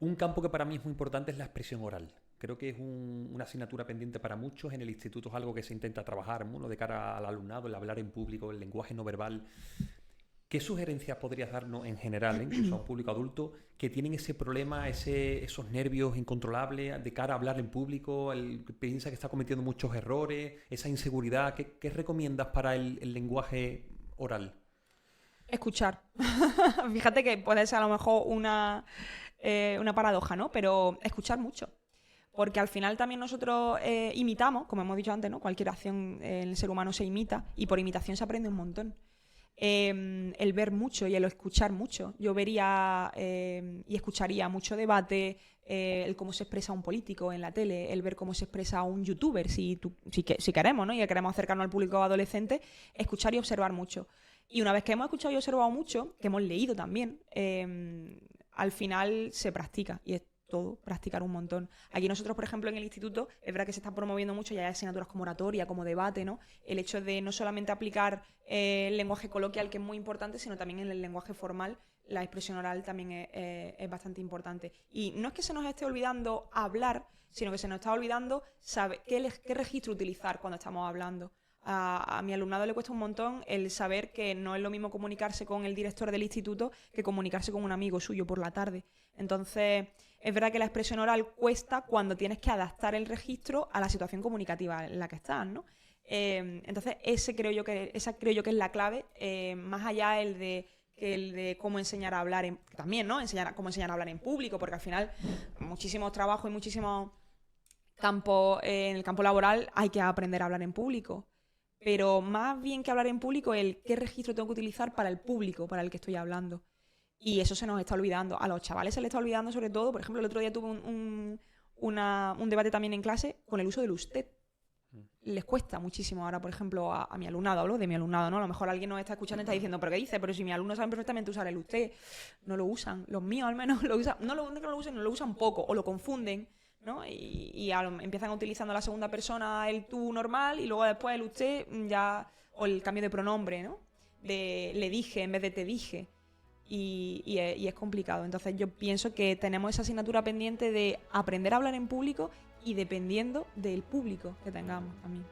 Un campo que para mí es muy importante es la expresión oral. Creo que es una asignatura pendiente para muchos. En el instituto es algo que se intenta trabajar, ¿no? De cara al alumnado, el hablar en público, el lenguaje no verbal. ¿Qué sugerencias podrías darnos en general, incluso a un público adulto, que tienen ese problema, esos nervios incontrolables de cara a hablar en público, el que piensa que está cometiendo muchos errores, esa inseguridad? ¿Qué recomiendas para el lenguaje oral? Escuchar. Fíjate que puede ser a lo mejor una paradoja, ¿no? Pero escuchar mucho. Porque al final también nosotros imitamos, como hemos dicho antes, ¿no? Cualquier acción en el ser humano se imita y por imitación se aprende un montón. El ver mucho y el escuchar mucho. Yo vería y escucharía mucho debate, el cómo se expresa un político en la tele, el ver cómo se expresa un youtuber, si queremos, ¿no? Y queremos acercarnos al público adolescente, escuchar y observar mucho. Y una vez que hemos escuchado y observado mucho, que hemos leído también, al final se practica y es todo, practicar un montón. Aquí nosotros, por ejemplo, en el instituto, es verdad que se está promoviendo mucho, ya hay asignaturas como oratoria, como debate, ¿no? El hecho de no solamente aplicar el lenguaje coloquial, que es muy importante, sino también en el lenguaje formal, la expresión oral también es bastante importante. Y no es que se nos esté olvidando hablar, sino que se nos está olvidando saber qué registro utilizar cuando estamos hablando. A mi alumnado le cuesta un montón el saber que no es lo mismo comunicarse con el director del instituto que comunicarse con un amigo suyo por la tarde. Entonces, es verdad que la expresión oral cuesta cuando tienes que adaptar el registro a la situación comunicativa en la que estás, ¿no? Entonces, esa creo yo que es la clave, más allá el de cómo enseñar a hablar también, ¿no? Cómo enseñar a hablar en público, porque al final muchísimos trabajos y muchísimos campos en el campo laboral hay que aprender a hablar en público. Pero más bien que hablar en público, qué registro tengo que utilizar para el público, para el que estoy hablando. Y eso se nos está olvidando. A los chavales se les está olvidando sobre todo, por ejemplo, el otro día tuve un debate también en clase con el uso del usted. Les cuesta muchísimo ahora, por ejemplo, a mi alumnado, hablo de mi alumnado, ¿no? A lo mejor alguien nos está escuchando y está diciendo, ¿pero qué dice? Pero si mis alumnos saben perfectamente usar el usted, no lo usan. Los míos al menos lo usan, no lo usan, no lo usan poco, o lo confunden, ¿no? Empiezan utilizando la segunda persona el tú normal y luego después el usted ya, o el cambio de pronombre, ¿no? De le dije en vez de te dije. Y es complicado. Entonces yo pienso que tenemos esa asignatura pendiente de aprender a hablar en público y dependiendo del público que tengamos también.